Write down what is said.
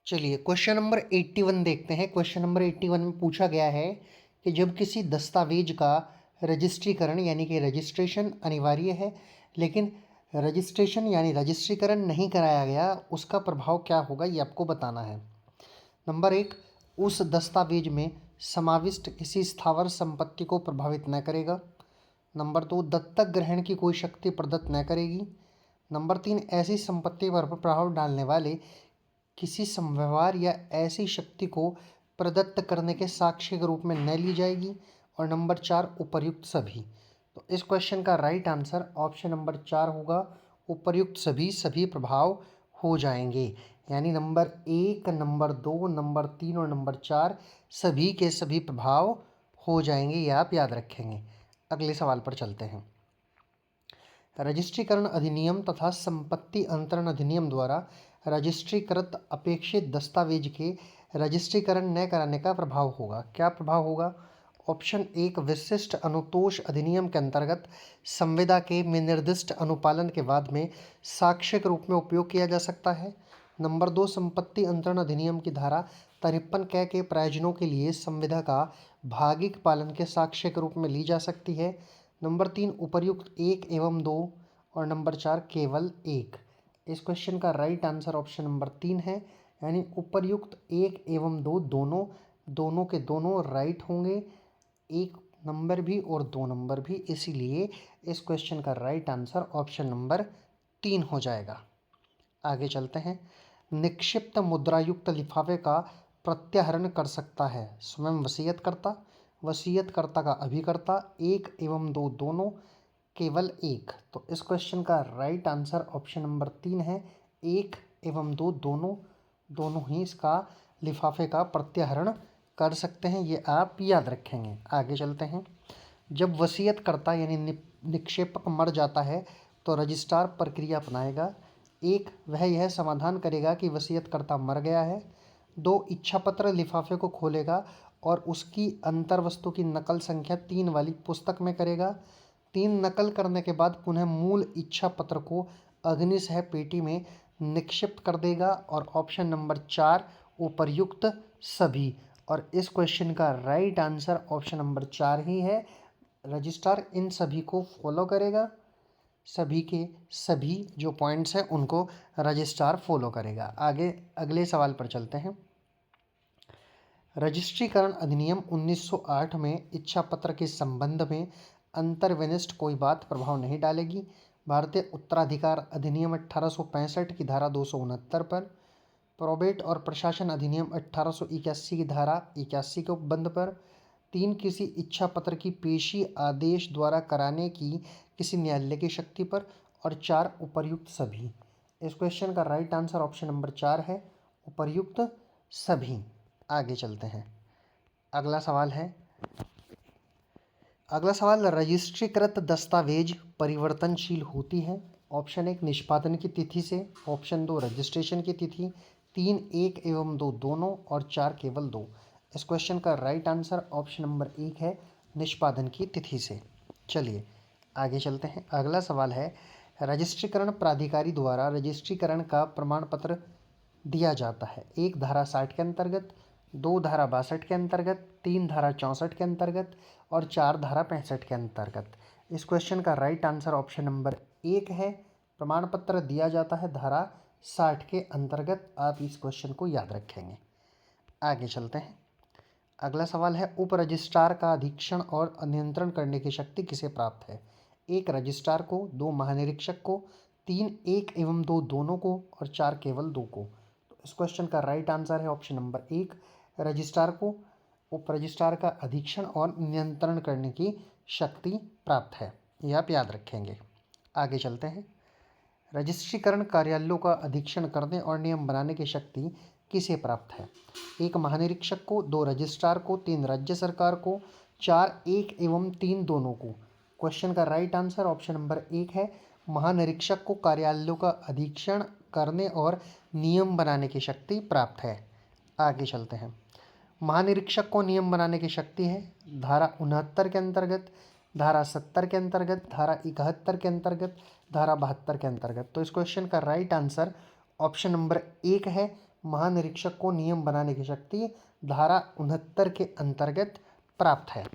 चलिए question number 81 देखते हैं। क्वेश्चन नंबर 81 में पूछा गया है कि जब किसी दस्तावेज का रजिस्ट्रीकरण यानी कि रजिस्ट्रेशन अनिवार्य है, लेकिन रजिस्ट्रेशन यानी रजिस्ट्रीकरण नहीं कराया गया, उसका प्रभाव क्या होगा ये आपको बताना है। नंबर 1, उस दस्तावेज में समाविष्ट किसी स्थावर संपत्ति को प्रभावित न करेगा। नंबर 2, दत्तक ग्रहण की कोई शक्ति प्रदत्त न करेगी। नंबर 3, ऐसी संपत्ति पर प्रभाव डालने वाले किसी समव्यवहार या ऐसी शक्ति को प्रदत्त करने के साक्ष्य के रूप में न ली जाएगी। और नंबर 4, उपर्युक्त सभी। तो इस क्वेश्चन का राइट आंसर ऑप्शन नंबर 4 होगा, उपर्युक्त सभी सभी प्रभाव हो जाएंगे। यानी नंबर 1, नंबर 2, नंबर 3 और नंबर 4 सभी के सभी प्रभाव हो जाएंगे, ये आप याद रखेंगे। अगले सवाल पर चलते हैं। रजिस्ट्रीकरण अधिनियम तथा संपत्ति अंतरण अधिनियम द्वारा रजिस्ट्रीकृत अपेक्षित दस्तावेज के रजिस्ट्रीकरण न कराने का प्रभाव होगा। क्या प्रभाव होगा? ऑप्शन 1, विशिष्ट अनुतोष अधिनियम के अंतर्गत संविदा के में निर्दिष्ट अनुपालन के बाद में साक्ष्य के रूप में उपयोग किया जा सकता है। नंबर 2, संपत्ति अंतरण अधिनियम की धारा 53 के प्रयोजनों के लिए संविदा का भागिक पालन के साक्ष्य के रूप में ली जा सकती है। नंबर 3, उपर्युक्त 1 एवं 2 और नंबर 4 केवल 1। इस क्वेश्चन का राइट आंसर ऑप्शन नंबर 3 है, यानी उपर्युक्त 1 एवं 2 दोनों दोनों के दोनों राइट होंगे, 1 नंबर भी और 2 नंबर भी, इसीलिए इस क्वेश्चन का राइट आंसर ऑप्शन नंबर 3 हो जाएगा। आगे चलते हैं। निक्षिप्त मुद्रायुक्त लिफाफे का प्रत्याहरण कर सकता है स्वयं वसीयतकर्ता, वसीयतकर्ता का अभिकर्ता, 1 एवं 2 दोनों, केवल 1। तो इस क्वेश्चन का राइट आंसर ऑप्शन नंबर 3 है, 1 एवं 2 दोनों दोनों ही इसका लिफाफे का प्रत्याहरण कर सकते हैं, ये आप याद रखेंगे। आगे चलते हैं। जब वसीयतकर्ता यानी निक्षेपक मर जाता है तो रजिस्ट्रार प्रक्रिया अपनाएगा। 1, वह यह समाधान करेगा कि वसीयतकर्ता मर गया है। 2, इच्छापत्र लिफाफे को खोलेगा और उसकी अंतर्वस्तु की नकल संख्या 3 वाली पुस्तक में करेगा। 3, नकल करने के बाद पुनः मूल इच्छा पत्र को अग्निसह पेटी में निक्षिप्त कर देगा। और ऑप्शन नंबर 4, उपर्युक्त सभी। और इस क्वेश्चन का राइट आंसर ऑप्शन नंबर 4 ही है, रजिस्ट्रार इन सभी को फॉलो करेगा, सभी के सभी जो पॉइंट्स हैं उनको रजिस्ट्रार फॉलो करेगा। आगे अगले सवाल पर चलते हैं। रजिस्ट्रीकरण अधिनियम 1908 में इच्छा पत्र के संबंध में अंतर्विनिष्ट कोई बात प्रभाव नहीं डालेगी। भारतीय उत्तराधिकार अधिनियम 1865 की धारा 269 पर, प्रोबेट और प्रशासन अधिनियम 1881 की धारा 81 के उपबंध पर, 3, किसी इच्छा पत्र की पेशी आदेश द्वारा कराने की किसी न्यायालय की शक्ति पर, और 4, उपर्युक्त सभी। इस क्वेश्चन का राइट आंसर ऑप्शन नंबर 4 है, उपर्युक्त सभी। आगे चलते हैं। अगला सवाल है, रजिस्ट्रीकृत दस्तावेज परिवर्तनशील होती है। ऑप्शन 1, निष्पादन की तिथि से। ऑप्शन 2, रजिस्ट्रेशन की तिथि। 3, 1 एवं 2 दोनों और 4 केवल 2। इस क्वेश्चन का राइट आंसर ऑप्शन नंबर 1 है, निष्पादन की तिथि से। चलिए आगे चलते हैं। अगला सवाल है, रजिस्ट्रीकरण प्राधिकारी द्वारा रजिस्ट्रीकरण का प्रमाण पत्र दिया जाता है। 1, धारा 60 के अंतर्गत, 2, धारा 62 के अंतर्गत, 3, धारा 64 के अंतर्गत और 4, धारा 65 के अंतर्गत। इस क्वेश्चन का राइट आंसर ऑप्शन नंबर 1 है, प्रमाण पत्र दिया जाता है धारा 60 के अंतर्गत। आप इस क्वेश्चन को याद रखेंगे। आगे चलते हैं। अगला सवाल है, उप रजिस्ट्रार का अधीक्षण और नियंत्रण करने की शक्ति किसे प्राप्त है? 1, रजिस्ट्रार को, 2, महानिरीक्षक को, 3, 1 एवं 2 दोनों को और 4 केवल 2 को। तो इस क्वेश्चन का राइट आंसर है ऑप्शन नंबर 1, रजिस्ट्रार को उप रजिस्ट्रार का अधीक्षण और नियंत्रण करने की शक्ति प्राप्त है, ये आप याद रखेंगे। आगे चलते हैं। रजिस्ट्रीकरण कार्यालयों का अधीक्षण करने और नियम बनाने की शक्ति किसे प्राप्त है? 1, महानिरीक्षक को, 2, रजिस्ट्रार को, 3, राज्य सरकार को, 4, 1 एवं 3 दोनों को। क्वेश्चन का राइट आंसर ऑप्शन नंबर 1 है, महानिरीक्षक को कार्यालयों का अधीक्षण करने और नियम बनाने की शक्ति प्राप्त है। आगे चलते हैं। महानिरीक्षक को नियम बनाने की शक्ति है धारा 69 के अंतर्गत, धारा 70 के अंतर्गत, धारा 71 के अंतर्गत, धारा 72 के अंतर्गत। तो इस क्वेश्चन का राइट आंसर ऑप्शन नंबर 1 है, महानिरीक्षक को नियम बनाने की शक्ति धारा 69 के अंतर्गत प्राप्त है।